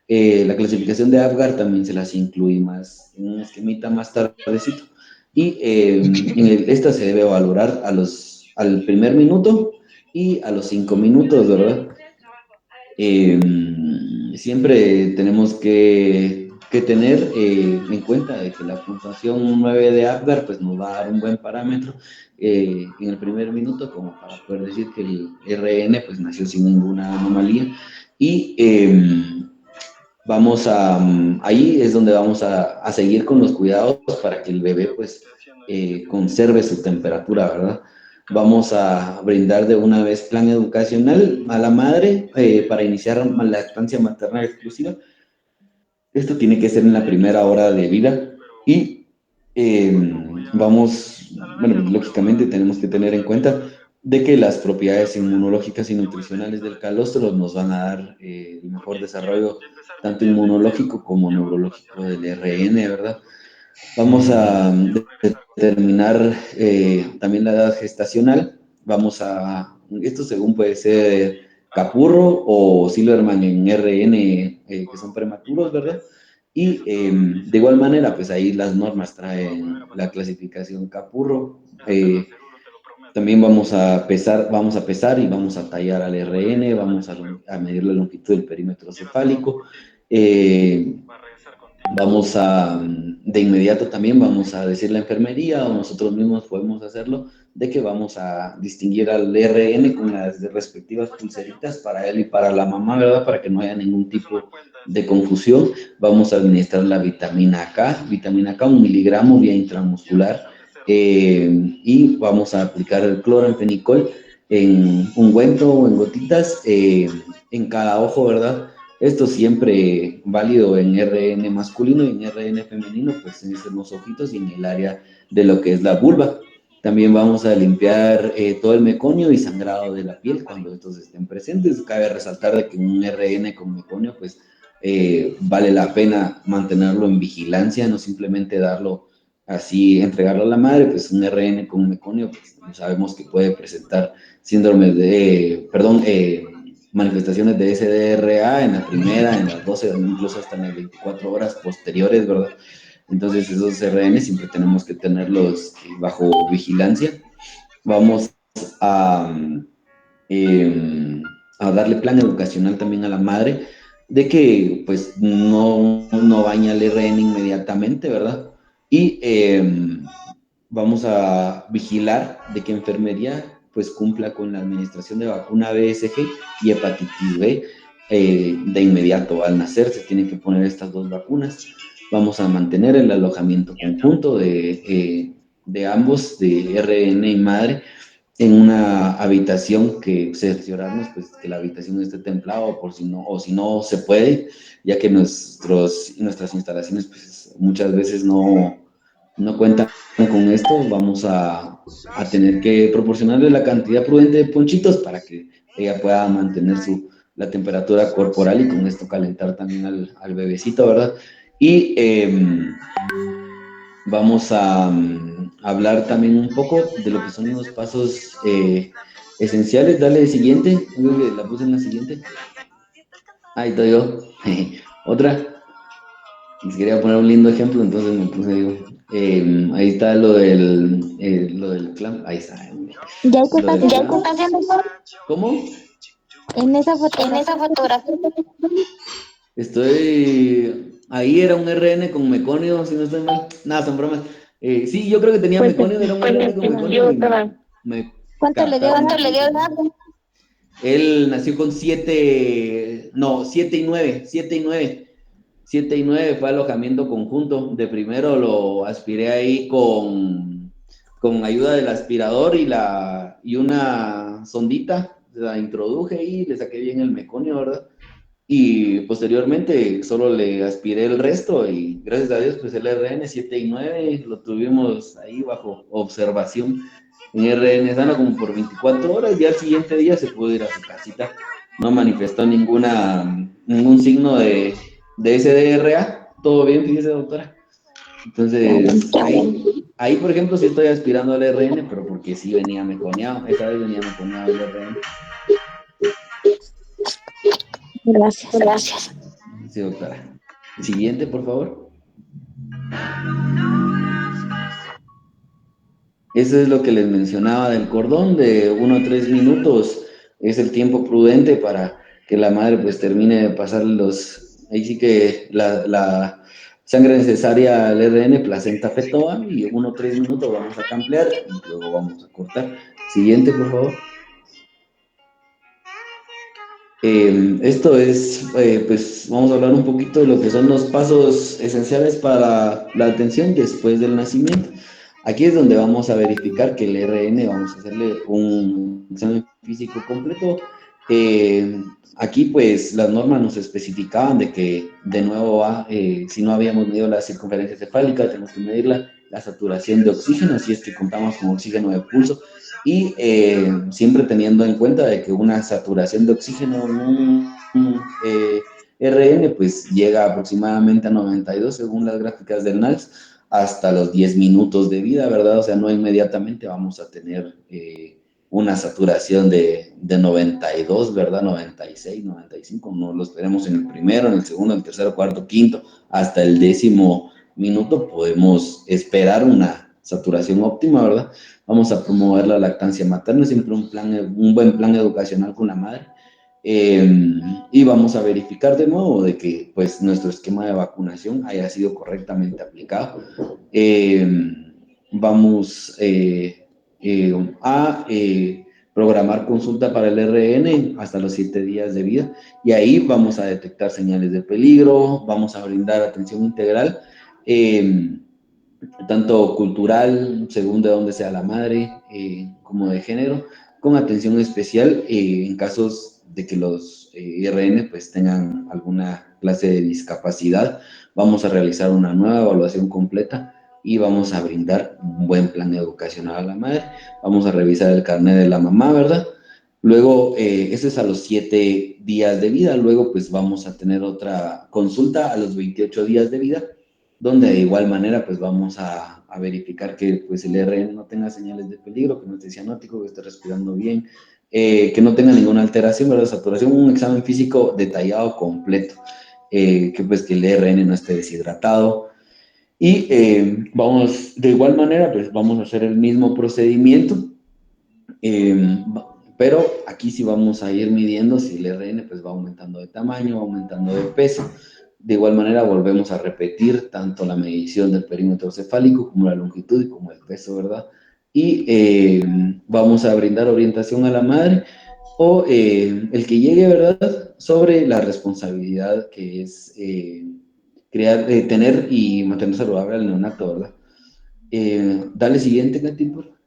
La clasificación de Apgar también se las incluí más en un esquemita más tardecito. Y esta se debe valorar al primer minuto y a los 5 minutos, ¿verdad? Siempre tenemos que tener en cuenta de que la puntuación 9 de Apgar pues nos va a dar un buen parámetro en el primer minuto, como para poder decir que el RN pues nació sin ninguna anomalía. Y ahí es donde vamos a seguir con los cuidados para que el bebé pues conserve su temperatura, ¿verdad? Vamos a brindar de una vez plan educacional a la madre para iniciar la lactancia materna exclusiva. Esto tiene que ser en la primera hora de vida, y lógicamente tenemos que tener en cuenta de que las propiedades inmunológicas y nutricionales del calostro nos van a dar el mejor desarrollo tanto inmunológico como neurológico del RN, ¿verdad? Vamos a determinar también la edad gestacional. Esto según puede ser Capurro o Silverman en RN, que son prematuros, ¿verdad? Y de igual manera, pues ahí las normas traen la clasificación Capurro. También vamos a pesar y vamos a tallar al RN, vamos a medir la longitud del perímetro cefálico. De inmediato también vamos a decir la enfermería, o nosotros mismos podemos hacerlo, de que vamos a distinguir al RN con las respectivas pulseritas para él y para la mamá, ¿verdad? Para que no haya ningún tipo de confusión. Vamos a administrar la vitamina K, 1 miligramo vía intramuscular y vamos a aplicar el cloranfenicol en ungüento o en gotitas en cada ojo, ¿verdad? Esto siempre válido en RN masculino y en RN femenino, pues en los ojitos y en el área de lo que es la vulva. También vamos a limpiar todo el meconio y sangrado de la piel cuando estos estén presentes. Cabe resaltar de que un RN con meconio, pues vale la pena mantenerlo en vigilancia, no simplemente darlo así, entregarlo a la madre. Pues un RN con meconio, pues sabemos que puede presentar síndrome de, manifestaciones de SDRA en la primera, en las 12, incluso hasta en las 24 horas posteriores, ¿verdad? Entonces esos RN siempre tenemos que tenerlos bajo vigilancia. Vamos a, a darle plan educacional también a la madre de que pues no baña el RN inmediatamente, ¿verdad? Y vamos a vigilar de que enfermería pues cumpla con la administración de vacuna BSG y hepatitis B de inmediato. Al nacer se tienen que poner estas dos vacunas. Vamos a mantener el alojamiento conjunto de ambos, de RN y madre, en una habitación que cerciorarnos pues que la habitación esté templada o si no se puede, ya que nuestras instalaciones pues muchas veces no cuentan con esto. Vamos a tener que proporcionarle la cantidad prudente de ponchitos para que ella pueda mantener la temperatura corporal y con esto calentar también al bebecito, ¿verdad? Y vamos a hablar también un poco de lo que son los pasos esenciales. Dale siguiente, la puse en la siguiente. Ahí estoy yo. Otra. Les quería poner un lindo ejemplo, entonces me puse yo. Ahí está lo del clan. Ahí está. ¿Ya hay Lo del clan. constancia? ¿Cómo? En esa fotografía. Estoy. Ahí era un RN con meconio, si no estoy mal. Nada, son bromas. Sí, yo creo que tenía Pues, meconio, era un RN con meconio. ¿Cuánto le dio? Él nació con 7 y 9, 7 y 9. 7 y 9 fue alojamiento conjunto. De primero lo aspiré ahí con ayuda del aspirador y una sondita. La introduje y le saqué bien el meconio, ¿verdad? Y posteriormente solo le aspiré el resto y gracias a Dios pues el RN 7 y 9 lo tuvimos ahí bajo observación en RN Sana como por 24 horas y al siguiente día se pudo ir a su casita. No manifestó ningún signo de SDRA. Todo bien, fíjese, doctora. Entonces, ahí por ejemplo sí estoy aspirando al RN, pero porque sí venía meconeado. Esta vez venía meconeado el RN. Gracias. Sí, doctora. Siguiente, por favor. Eso es lo que les mencionaba del cordón, de 1 a 3 minutos es el tiempo prudente para que la madre pues termine de pasar ahí sí que la sangre necesaria al RN, placenta feto, y 1 a 3 minutos vamos a camplear y luego vamos a cortar. Siguiente, por favor. Esto es, pues vamos a hablar un poquito de lo que son los pasos esenciales para la atención después del nacimiento. Aquí es donde vamos a verificar que el RN, vamos a hacerle un examen físico completo. Aquí pues las normas nos especificaban de que de nuevo si no habíamos medido la circunferencia cefálica, tenemos que medir la saturación de oxígeno, si es que contamos con oxígeno de pulso, y siempre teniendo en cuenta de que una saturación de oxígeno en un RN pues llega aproximadamente a 92 según las gráficas del NALS hasta los 10 minutos de vida, ¿verdad? O sea, no inmediatamente vamos a tener una saturación de 92, ¿verdad? 96, 95, no los tenemos en el primero, en el segundo, en el tercero, cuarto, quinto, hasta el 10º minuto podemos esperar una saturación óptima, ¿verdad? Vamos a promover la lactancia materna, siempre un buen plan educacional con la madre. Y vamos a verificar de nuevo de que pues nuestro esquema de vacunación haya sido correctamente aplicado. Vamos a programar consulta para el RN hasta los 7 días de vida y ahí vamos a detectar señales de peligro, vamos a brindar atención integral tanto cultural, según de dónde sea la madre, como de género, con atención especial en casos de que los IRN pues tengan alguna clase de discapacidad. Vamos a realizar una nueva evaluación completa y vamos a brindar un buen plan educacional a la madre. Vamos a revisar el carnet de la mamá, ¿verdad? Luego, eso es a los 7 días de vida. Luego, pues vamos a tener otra consulta a los 28 días de vida, donde de igual manera, pues vamos a verificar que pues, el RN no tenga señales de peligro, que no esté cianótico, que esté respirando bien, que no tenga ninguna alteración, ¿verdad? Saturación, un examen físico detallado, completo, que pues que el RN no esté deshidratado. Y vamos, de igual manera, pues vamos a hacer el mismo procedimiento. Pero aquí sí vamos a ir midiendo si el RN pues va aumentando de tamaño, va aumentando de peso. De igual manera volvemos a repetir tanto la medición del perímetro cefálico como la longitud y como el peso, ¿verdad? Y vamos a brindar orientación a la madre o el que llegue, ¿verdad? Sobre la responsabilidad que es tener y mantener saludable al neonato, ¿verdad? Dale siguiente, Katy, por favor.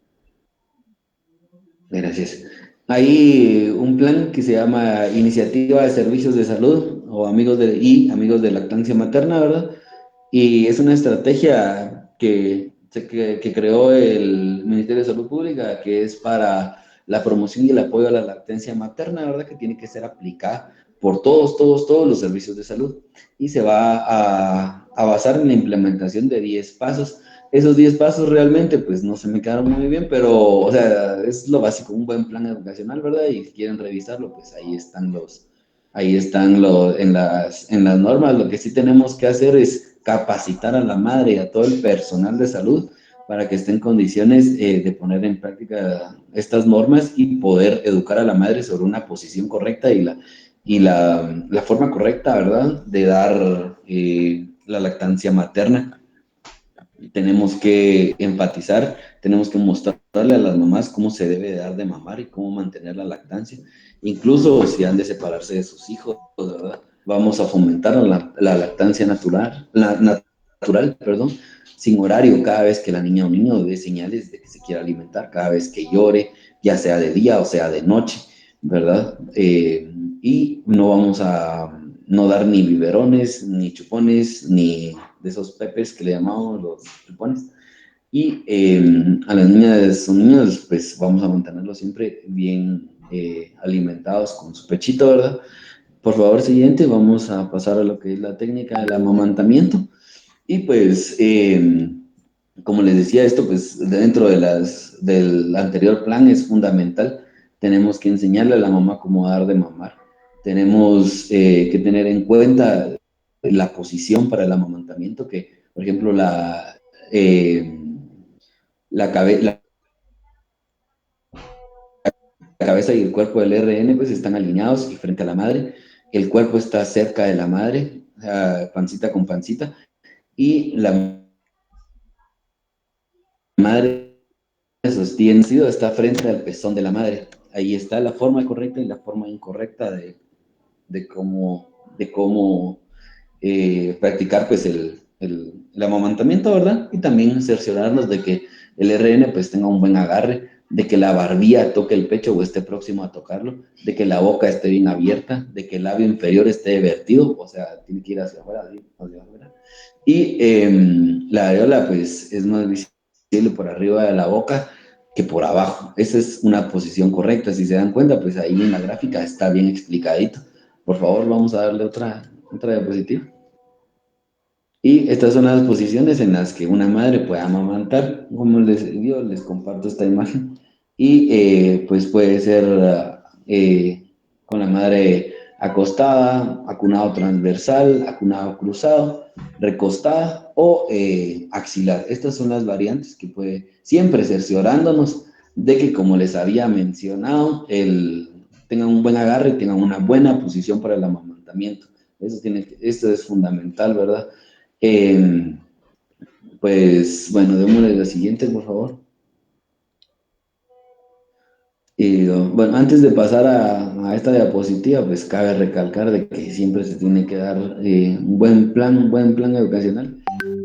Gracias. Hay un plan que se llama Iniciativa de Servicios de Salud o Amigos de Lactancia Materna, ¿verdad? Y es una estrategia que creó el Ministerio de Salud Pública, que es para la promoción y el apoyo a la lactancia materna, ¿verdad? Que tiene que ser aplicada por todos los servicios de salud. Y se va a basar en la implementación de 10 pasos. Esos 10 pasos realmente, pues, no se me quedaron muy bien, pero, o sea, es lo básico, un buen plan educacional, ¿verdad? Y si quieren revisarlo, pues ahí están en las normas. Lo que sí tenemos que hacer es capacitar a la madre y a todo el personal de salud para que esté en condiciones de poner en práctica estas normas y poder educar a la madre sobre una posición correcta y la forma correcta, ¿verdad?, de dar la lactancia materna. Tenemos que empatizar, tenemos que mostrarle a las mamás cómo se debe dar de mamar y cómo mantener la lactancia, incluso si han de separarse de sus hijos, ¿verdad? Vamos a fomentar la lactancia natural, perdón, sin horario, cada vez que la niña o niño dé señales de que se quiera alimentar, cada vez que llore, ya sea de día o sea de noche, ¿verdad? Y no vamos a no dar ni biberones, ni chupones, ni de esos pepes que le llamamos los chupones. Y a las niñas o niños, pues vamos a mantenerlos siempre bien alimentados con su pechito, ¿verdad? Por favor, siguiente, vamos a pasar a lo que es la técnica del amamantamiento. Y pues, como les decía, esto pues dentro del anterior plan es fundamental. Tenemos que enseñarle a la mamá cómo dar de mamar. Tenemos que tener en cuenta la posición para el amamantamiento, que por ejemplo la cabeza y el cuerpo del RN pues están alineados y frente a la madre. El cuerpo está cerca de la madre, pancita con pancita, y la madre sostiene, está frente al pezón de la madre. Ahí está la forma correcta y la forma incorrecta de cómo practicar pues el amamantamiento, ¿verdad? Y también cerciorarnos de que el RN pues tenga un buen agarre, de que la barbilla toque el pecho o esté próximo a tocarlo, de que la boca esté bien abierta, de que el labio inferior esté vertido, o sea, tiene que ir hacia afuera, hacia afuera. Y la areola pues es más visible por arriba de la boca que por abajo. Esa es una posición correcta. Si se dan cuenta, pues ahí en la gráfica está bien explicadito. Por favor, vamos a darle otra diapositiva. Y estas son las posiciones en las que una madre puede amamantar. Como les digo, les comparto esta imagen. Y pues puede ser con la madre acostada, acunado transversal, acunado cruzado, recostada o axilar. Estas son las variantes que puede siempre cerciorándonos de que, como les había mencionado, tengan un buen agarre y tengan una buena posición para el amamantamiento. Esto es fundamental, ¿verdad? Pues bueno, démosle la siguiente, por favor. Bueno, antes de pasar a esta diapositiva, pues cabe recalcar de que siempre se tiene que dar un buen plan educacional.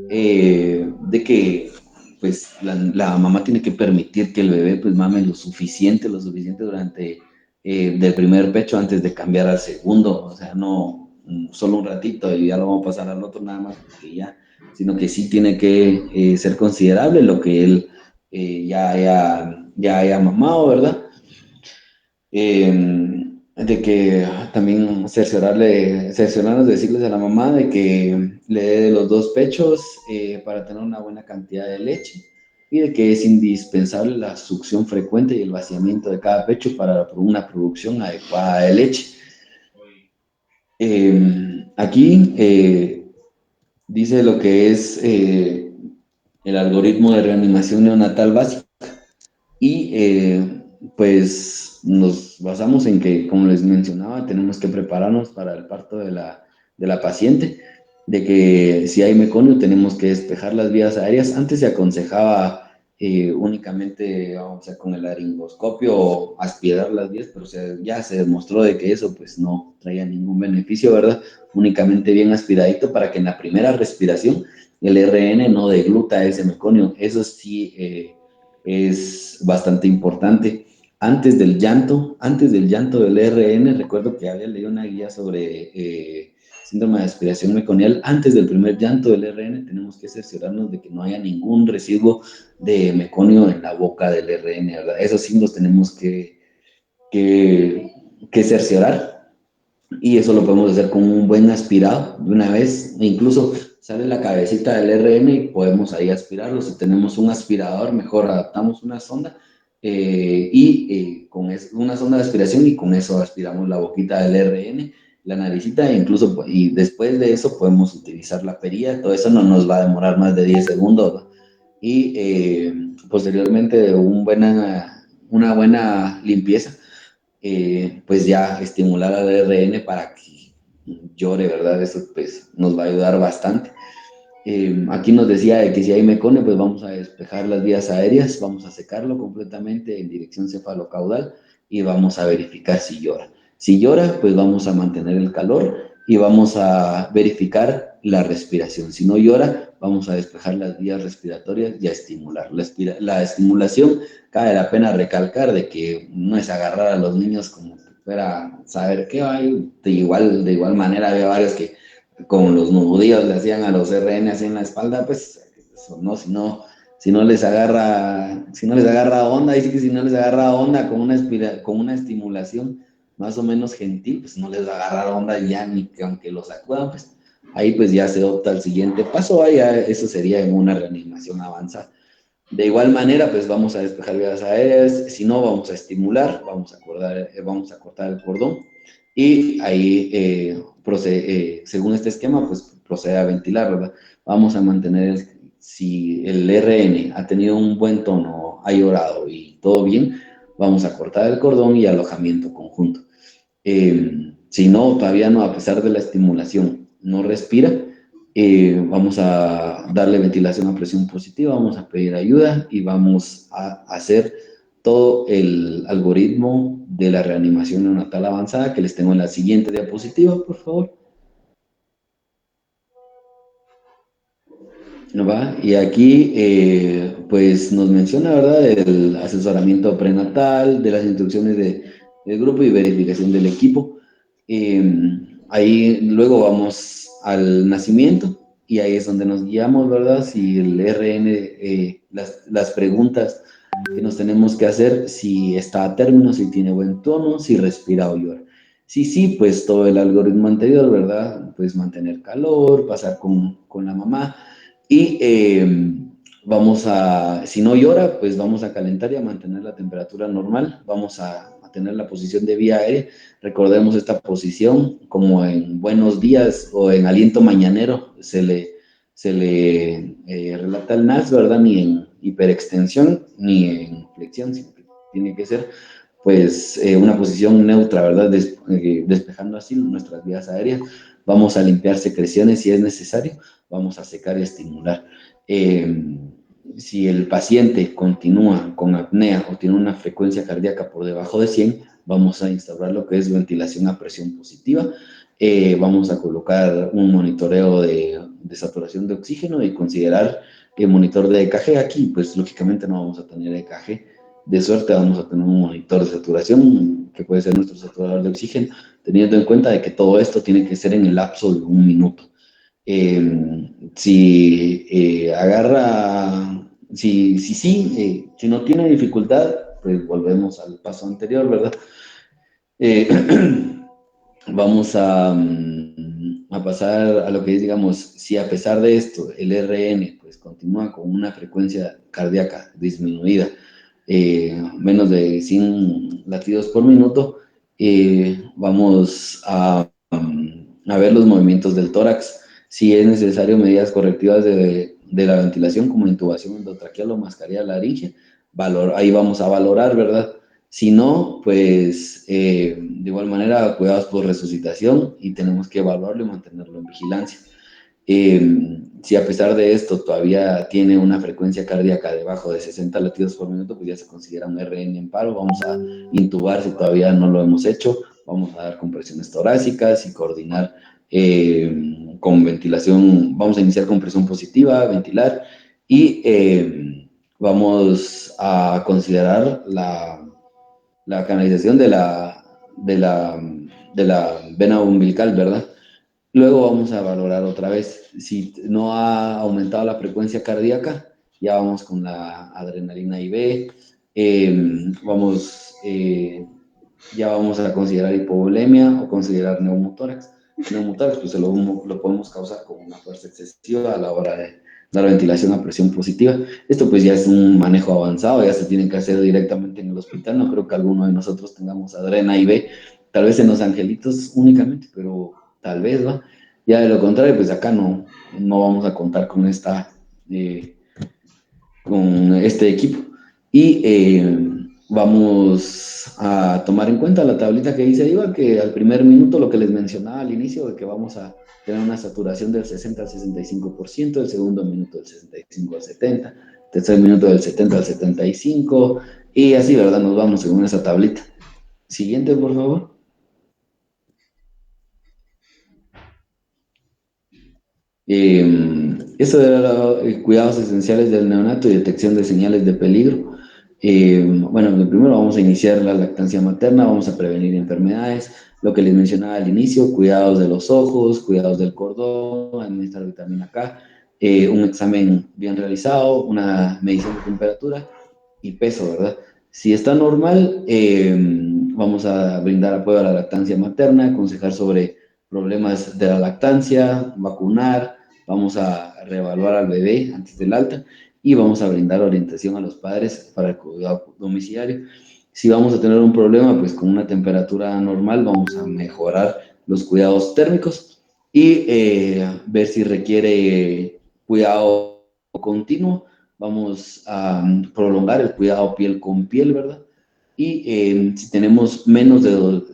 de que pues la mamá tiene que permitir que el bebé pues mame lo suficiente durante del primer pecho antes de cambiar al segundo, o sea, no solo un ratito y ya lo vamos a pasar al otro nada más porque ya, sino que sí tiene que ser considerable lo que él ya haya mamado, ¿verdad? De que también cerciorarnos, decirles a la mamá de que le dé de los dos pechos para tener una buena cantidad de leche y de que es indispensable la succión frecuente y el vaciamiento de cada pecho para una producción adecuada de leche. Aquí dice lo que es el algoritmo de reanimación neonatal básico y pues nos basamos en que, como les mencionaba, tenemos que prepararnos para el parto de la paciente, de que si hay meconio tenemos que despejar las vías aéreas. Antes se aconsejaba únicamente, vamos a con el laringoscopio aspirar las vías, pero ya se demostró de que eso pues no traía ningún beneficio, ¿verdad? Únicamente bien aspiradito para que en la primera respiración el RN no degluta ese meconio. Eso sí es bastante importante. Antes del llanto del RN, recuerdo que había leído una guía sobre síndrome de aspiración meconial. Antes del primer llanto del RN, tenemos que cerciorarnos de que no haya ningún residuo de meconio en la boca del RN, ¿verdad? Esos sí los tenemos que cerciorar. Y eso lo podemos hacer con un buen aspirado de una vez, e incluso sale la cabecita del RN y podemos ahí aspirarlo. Si tenemos un aspirador, mejor adaptamos una sonda con una sonda de aspiración y con eso aspiramos la boquita del RN, la naricita e incluso, y después de eso podemos utilizar la perilla. Todo eso no nos va a demorar más de 10 segundos, ¿no? Y posteriormente una buena limpieza, pues ya estimular al RN para que llore, ¿verdad? Eso pues nos va a ayudar bastante. Aquí nos decía de que si hay meconio, pues vamos a despejar las vías aéreas, vamos a secarlo completamente en dirección cefalocaudal y vamos a verificar si llora. Si llora, pues vamos a mantener el calor y vamos a verificar la respiración. Si no llora, vamos a despejar las vías respiratorias y a estimular. La estimulación, cabe la pena recalcar de que no es agarrar a los niños como que fuera saber qué hay. De igual manera había varios que con los nudillos le hacían a los RN así en la espalda, pues eso no, si no les agarra onda, dice que si no les agarra onda con una estimulación más o menos gentil, pues no les va a agarrar onda ya ni que aunque los sacudan, pues ahí pues ya se opta el siguiente paso, ahí ya eso sería en una reanimación avanzada. De igual manera, pues vamos a despejar vías aéreas, si no vamos a estimular, vamos a cortar el cordón y ahí según este esquema, pues procede a ventilar, ¿verdad? Vamos a mantener, si el RN ha tenido un buen tono, ha llorado y todo bien, vamos a cortar el cordón y alojamiento conjunto. Si no, todavía no, a pesar de la estimulación, no respira, vamos a darle ventilación a presión positiva, vamos a pedir ayuda y vamos a hacer todo el algoritmo de la reanimación neonatal avanzada que les tengo en la siguiente diapositiva, por favor. ¿Va? Y aquí pues nos menciona, ¿verdad?, el asesoramiento prenatal, de las instrucciones del grupo y verificación del equipo. Ahí luego vamos al nacimiento y ahí es donde nos guiamos, ¿verdad? Si el RN, las preguntas que nos tenemos que hacer, si está a término, si tiene buen tono, si respira o llora. Sí, pues todo el algoritmo anterior, ¿verdad? Pues mantener calor, pasar con la mamá y si no llora, pues vamos a calentar y a mantener la temperatura normal, vamos a tener la posición de vía aérea. Recordemos esta posición como en Buenos Días o en Aliento Mañanero, se le relata el NAS, ¿verdad? Ni en hiperextensión ni en flexión, sino que tiene que ser pues una posición neutra, ¿verdad? Despejando así nuestras vías aéreas. Vamos a limpiar secreciones si es necesario, vamos a secar y estimular. Si el paciente continúa con apnea o tiene una frecuencia cardíaca por debajo de 100, vamos a instaurar lo que es ventilación a presión positiva Vamos a colocar un monitoreo de saturación de oxígeno y considerar el monitor de EKG. Aquí, pues lógicamente no vamos a tener EKG. De suerte vamos a tener un monitor de saturación, que puede ser nuestro saturador de oxígeno, teniendo en cuenta de que todo esto tiene que ser en el lapso de 1 minuto. Si no tiene dificultad, pues volvemos al paso anterior, ¿verdad? Eh, Vamos a pasar a lo que es, digamos, si a pesar de esto el RN pues continúa con una frecuencia cardíaca disminuida, menos de 100 latidos por minuto, vamos a ver los movimientos del tórax. Si es necesario medidas correctivas de la ventilación, como intubación endotraqueal o mascarilla laringe, ahí vamos a valorar, ¿verdad? Si no, pues de igual manera, cuidados por resucitación y tenemos que evaluarlo y mantenerlo en vigilancia. Si a pesar de esto todavía tiene una frecuencia cardíaca debajo de 60 latidos por minuto, pues ya se considera un RN en paro. Vamos a intubar si todavía no lo hemos hecho. Vamos a dar compresiones torácicas y coordinar con ventilación. Vamos a iniciar con presión positiva, ventilar y vamos a considerar la canalización de la vena umbilical, ¿verdad? Luego vamos a valorar otra vez. Si no ha aumentado la frecuencia cardíaca, ya vamos con la adrenalina IV. Ya vamos a considerar hipovolemia o considerar neumotórax. Neumotórax, pues lo podemos causar con una fuerza excesiva a la hora de dar ventilación a presión positiva. Esto pues ya es un manejo avanzado, ya se tiene que hacer directamente en el hospital. No creo que alguno de nosotros tengamos adrena IV, tal vez en los angelitos únicamente, pero tal vez, ¿va? Ya de lo contrario, pues acá no vamos a contar con con este equipo. Y vamos a tomar en cuenta la tablita que dice Iva, que al primer minuto, lo que les mencionaba al inicio, de que vamos a tener una saturación del 60 al 65%, el segundo minuto del 65 al 70, tercer minuto del 70 al 75, y así, ¿verdad? Nos vamos según esa tablita. Siguiente, por favor. Esto era cuidados esenciales del neonato y detección de señales de peligro. Bueno, primero vamos a iniciar la lactancia materna, vamos a prevenir enfermedades, lo que les mencionaba al inicio, cuidados de los ojos, cuidados del cordón, administrar vitamina K, un examen bien realizado, una medición de temperatura y peso, ¿verdad? Si está normal, vamos a brindar apoyo a la lactancia materna, aconsejar sobre problemas de la lactancia, vacunar, vamos a reevaluar al bebé antes del alta y vamos a brindar orientación a los padres para el cuidado domiciliario. Si vamos a tener un problema, pues con una temperatura normal vamos a mejorar los cuidados térmicos y ver si requiere cuidado continuo. Vamos a prolongar el cuidado piel con piel, ¿verdad? Y si tenemos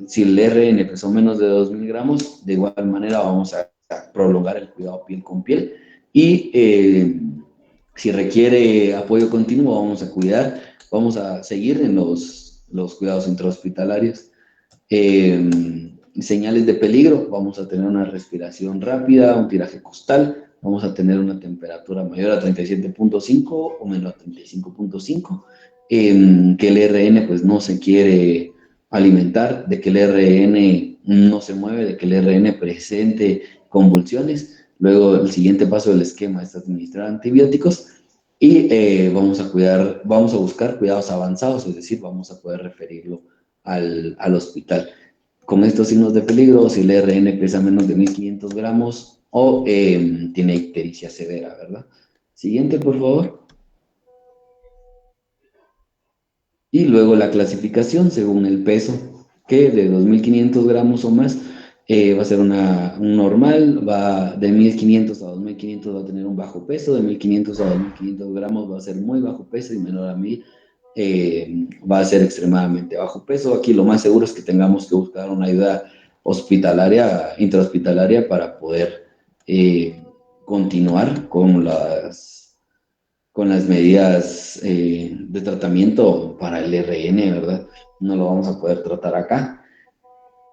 si el RN pesó menos de 2.000 gramos, de igual manera vamos a prolongar el cuidado piel con piel. Y si requiere apoyo continuo, vamos a seguir en los cuidados intrahospitalarios. Señales de peligro, vamos a tener una respiración rápida, un tiraje costal, vamos a tener una temperatura mayor a 37.5 o menor a 35.5, que el RN pues no se quiere alimentar, de que el RN no se mueve, de que el RN presente convulsiones. Luego el siguiente paso del esquema es administrar antibióticos y vamos a buscar cuidados avanzados, es decir, vamos a poder referirlo al hospital. Con estos signos de peligro, si el RN pesa menos de 1.500 gramos o tiene ictericia severa, ¿verdad? Siguiente, por favor. Y luego la clasificación según el peso, que de 2.500 gramos o más va a ser un normal, va de 1.500 a 2.500 va a tener un bajo peso, de 1.500 a 2.500 gramos va a ser muy bajo peso y menor a 1.000 va a ser extremadamente bajo peso. Aquí lo más seguro es que tengamos que buscar una ayuda intrahospitalaria para poder continuar con las medidas de tratamiento para el RN, ¿verdad? No lo vamos a poder tratar acá.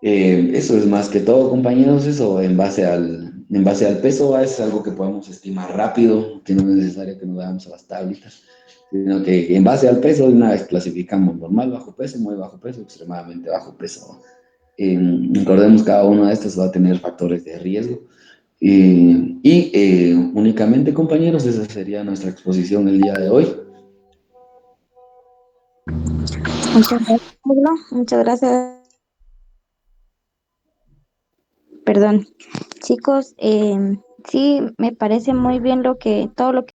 Eso es más que todo, compañeros, eso en base al peso es algo que podemos estimar rápido, que no es necesario que nos vayamos a las tablitas, sino que en base al peso de una vez clasificamos normal, bajo peso, muy bajo peso, extremadamente bajo peso. Recordemos, cada uno de estos va a tener factores de riesgo. Únicamente, compañeros, esa sería nuestra exposición el día de hoy. Muchas gracias, Pablo. Muchas gracias. Perdón. Chicos, sí, me parece muy bien todo lo que